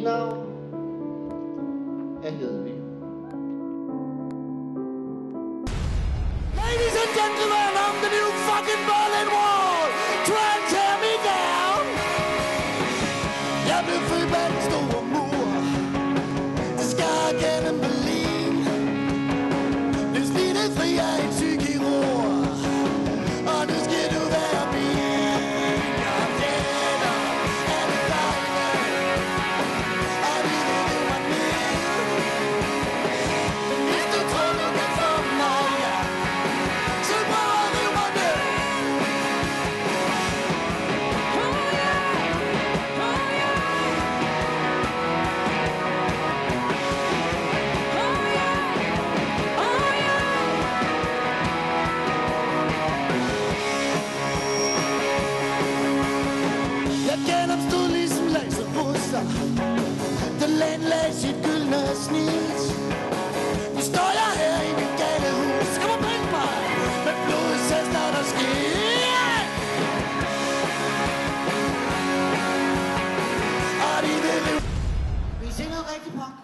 Mit navn er Hedvig. Ladies and gentlemen, I'm the new fucking Berlin Wall. Try and tear me down. Jeg blev født bag den store mur. Det skar gennem Berlin. Blev slidt fri af en psykirurg. Og nu skal du være min. Jeg kender alle fejlene. Og de vil rive mig ned. Hvis du tror du kan få mig, ja, så prøv at rive mig ned. Jeg genopstod ligesom laserbusser. Den landlagde sit gyldne snit. Nu står jeg her i mit gale hus. Skal man bringe mig med blodets hester, der sker. Og de vil rive. Vil I se noget rigtig punk?